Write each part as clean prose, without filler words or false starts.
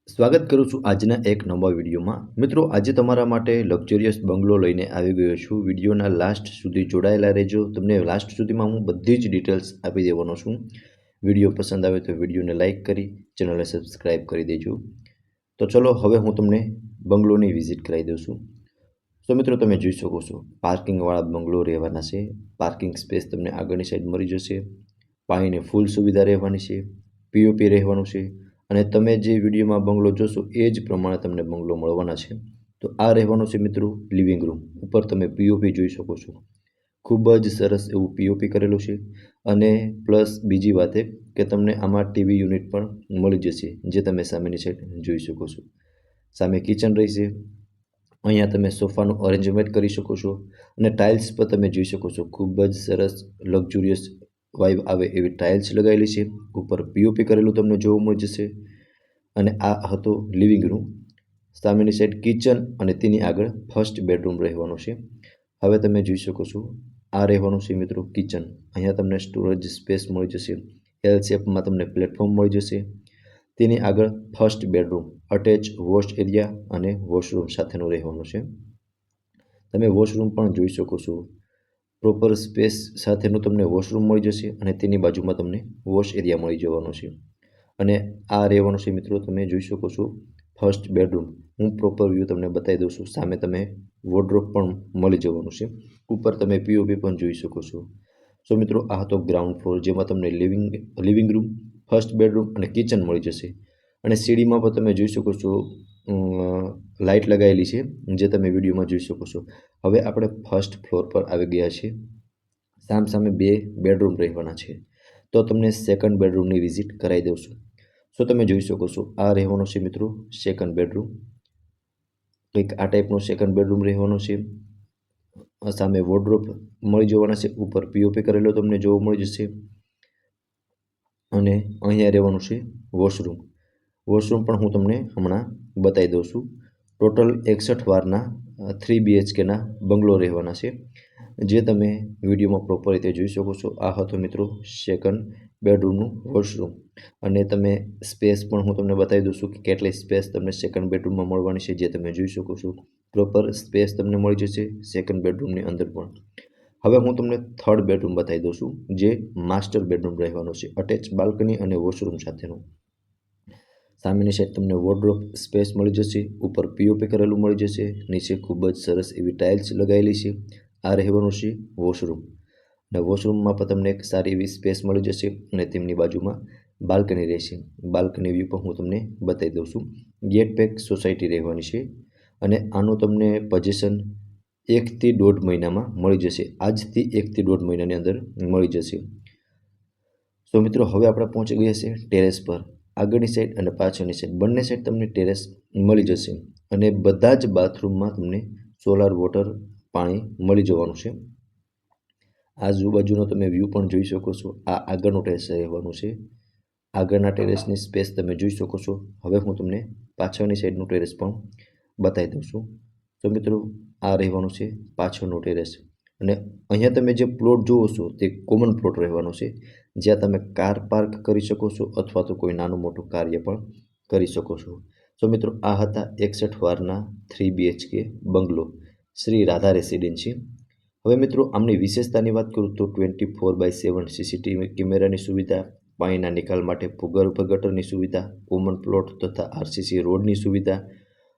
સ્વાગત કરું છું આજના એક નવા વિડીયોમાં। મિત્રો, આજે તમારા માટે લક્ઝરિયસ બંગલો લઈને આવી ગયો છું। વિડીયોના લાસ્ટ સુધી જોડાયેલા રહેજો। તમને લાસ્ટ સુધીમાં હું બધી જ ડિટેલ્સ આપી દેવાનો છું। વિડીયો પસંદ આવે તો વિડીયોને લાઇક કરી ચેનલને સબસ્ક્રાઈબ કરી દેજો। તો ચલો હવે હું તમને બંગલોની વિઝિટ કરાવી દઉં છું। તો મિત્રો, તમે જોઈ શકો છો પાર્કિંગવાળા બંગલો રહેવાના છે। પાર્કિંગ સ્પેસ તમને આગળની સાઈડ મળી જશે। પાણીની ફૂલ સુવિધા રહેવાની છે। પીઓપી રહેવાનું છે અને તમે જે વિડીયોમાં બંગલો જોશો એ જ પ્રમાણે તમને બંગલો મળવાના છે। તો આ રહેવાનું છે મિત્રો લિવિંગ રૂમ। ઉપર તમે પીઓપી જોઈ શકો છો। ખૂબ જ સરસ એવું પીઓપી કરેલું છે અને પ્લસ બીજી વાત એ કે તમને આમાં ટીવી યુનિટ પણ મળી જશે, જે તમે સામેની સાઈડ જોઈ શકો છો। સામે કિચન રહેશે। અહીંયા તમે સોફાનું અરેન્જમેન્ટ કરી શકો છો અને ટાઇલ્સ પર તમે જોઈ શકો છો ખૂબ જ સરસ લક્ઝુરિયસ વાઇબ આવે એવી ટાઇલ્સ લગાવેલી છે। ઉપર પીઓપી કરેલું તમને જોવા મળી જશે અને આ હતો લિવિંગ રૂમ। સામેની સાઈડ કિચન અને તેની આગળ ફર્સ્ટ બેડરૂમ રહેવાનું છે। હવે તમે જોઈ શકો છો આ રહેવાનું છે મિત્રો કિચન। અહીંયા તમને સ્ટોરેજ સ્પેસ મળી જશે। એલ શેપમાં તમને પ્લેટફોર્મ મળી જશે। તેની આગળ first bedroom, attach wash area અને વોશરૂમ સાથેનું રહેવાનું છે। તમે વોશરૂમ પણ જોઈ શકો છો। પ્રોપર સ્પેસ સાથેનું તમને વોશરૂમ મળી જશે અને તેની બાજુમાં તમને વોશ એરિયા મળી જવાનો છે અને આ રહેવાનું છે મિત્રો, તમે જોઈ શકો છો ફર્સ્ટ બેડરૂમ। હું પ્રોપર વ્યૂ તમને બતાવી દઉં છું। સામે તમે વોર્ડરોબ પણ મળી જવાનું છે। ઉપર તમે પીઓપી પણ જોઈ શકો છો। સો મિત્રો, આ હતો ગ્રાઉન્ડ ફ્લોર, જેમાં તમને લિવિંગ રૂમ, ફર્સ્ટ બેડરૂમ અને કિચન મળી જશે અને સીડીમાં પણ તમે જોઈ શકો છો લાઇટ લગાવેલી છે, જે તમે વિડીયોમાં જોઈ શકો છો। હવે આપણે ફર્સ્ટ ફ્લોર પર આવી ગયા છીએ। સામે બે બેડરૂમ રહેવાના છે, તો તમને સેકન્ડ બેડરૂમની વિઝિટ કરાવી દઉં છું। સો તમે જોઈ શકો છો આ રહેવાનો છે મિત્રો સેકન્ડ બેડરૂમ। કંઈક આ ટાઈપનો સેકન્ડ બેડરૂમ રહેવાનો છે। સામે વોર્ડરોબ મળી જવાના છે। ઉપર પીઓપી કરેલો તમને જોવા મળી જશે અને અહીંયા રહેવાનું છે વોશરૂમ। વોશરૂમ પણ હું તમને હમણાં બતાવી દઉં છું। ટોટલ 61 વારના 3 BHKના બંગલો રહેવાના છે, જે તમે વિડીયોમાં પ્રોપર રીતે જોઈ શકો છો। આ હતો મિત્રો સેકન્ડ બેડરૂમનું વોશરૂમ અને તમે સ્પેસ પણ હું તમને બતાવી દઉં છું કે કેટલી સ્પેસ તમને સેકન્ડ બેડરૂમમાં મળવાની છે, જે તમે જોઈ શકો છો। પ્રોપર સ્પેસ તમને મળી જશે સેકન્ડ બેડરૂમની અંદર પણ। હવે હું તમને થર્ડ બેડરૂમ બતાવી દઉં છું, જે માસ્ટર બેડરૂમ રહેવાનો છે, અટેચ બાલ્કની અને વોશરૂમ સાથેનું। સામેની સાઈડ તમને વોર્ડરોબ સ્પેસ મળી જશે। ઉપર પીઓપી કરેલું મળી જશે। નીચે ખૂબ જ સરસ એવી ટાઇલ્સ લગાવેલી છે। આ રહેવાનું છે વોશરૂમ અને વોશરૂમમાં પણ તમને એક સારી એવી સ્પેસ મળી જશે અને તેમની બાજુમાં બાલ્કની રહેશે। બાલ્કની વ્યૂ પણ હું તમને બતાવી દઉં છું। ગેટ પેક સોસાયટી રહેવાની છે અને આનું તમને પોઝિશન 1 થી 1.5 મહિનામાં મળી જશે। આજથી 1 થી 1.5 મહિનાની અંદર મળી જશે। તો મિત્રો, હવે આપણે પહોંચી ગયા છે ટેરેસ પર। આગળની સાઈડ અને પાછળની સાઈડ બંને સાઈડ તમને ટેરેસ મળી જશે અને બધા જ બાથરૂમમાં તમને સોલાર વોટર પાણી મળી જવાનું છે। આજુબાજુનો તમે વ્યૂ પણ જોઈ શકો છો। આ આગળનું ટેરેસ રહેવાનું છે। આગળના ટેરેસની સ્પેસ તમે જોઈ શકો છો। હવે હું તમને પાછળની સાઈડનું ટેરેસ પણ બતાવી દઉં છું। તો મિત્રો, આ રહેવાનું છે પાછળનું ટેરેસ અને અહીંયા તમે જે પ્લોટ જુઓ છો તે કોમન પ્લોટ રહેવાનો છે, જ્યાં તમે કાર પાર્ક કરી શકો છો અથવા તો કોઈ નાનું મોટું કાર્ય પણ કરી શકો છો। તો મિત્રો, આ હતા 61 વારના 3 BHK બંગલો શ્રી રાધા રેસિડેન્સી। હવે મિત્રો, આમની વિશેષતાની વાત કરું તો 24/7 CCTV કેમેરાની સુવિધા, પાણીના નિકાલ માટે ભૂગર્ભ ગટરની સુવિધા, કોમન પ્લોટ તથા RCC રોડની સુવિધા,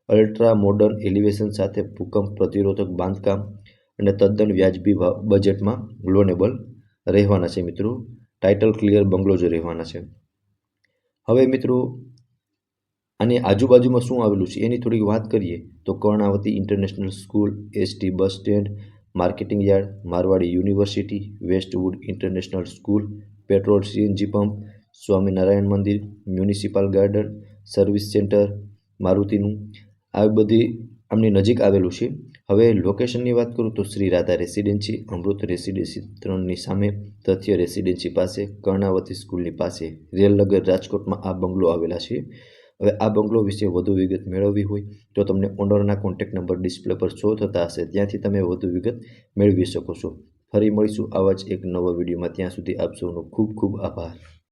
અલ્ટ્રા મોડર્ન એલિવેશન સાથે ભૂકંપ પ્રતિરોધક બાંધકામ અને તદ્દન વ્યાજબી બજેટમાં લોનેબલ રહેવાના છે મિત્રો। ટાઇટલ ક્લિયર બંગલો જ રહેવાના છે। હવે મિત્રો, આની આજુબાજુમાં શું આવેલું છે એની થોડીક વાત કરીએ તો Karnavati international school, ST bus stand, marketing yard, Marwadi university, Westwood international school, petrol CNG pump, Swaminarayan Mandir, municipal garden, service centre મારુતિનું, આ બધી આમની નજીક આવેલું છે। હવે લોકેશનની વાત કરું તો શ્રી રાધા રેસિડેન્સી, અમૃત રેસિડેન્સી 3ની સામે, તથ્ય રેસિડેન્સી પાસે, કર્ણાવતી સ્કૂલની પાસે, રેલનગર રાજકોટમાં આ બંગલો આવેલા છે। હવે આ બંગલો વિશે વધુ વિગત મેળવવી હોય તો તમને ઓનરના કોન્ટેક્ટ નંબર ડિસ્પ્લે પર શો થતા હશે, ત્યાંથી તમે વધુ વિગત મેળવી શકો છો। ફરી મળીશું આવા જ એક નવા વિડીયોમાં। ત્યાં સુધી આપ સૌનો ખૂબ ખૂબ આભાર।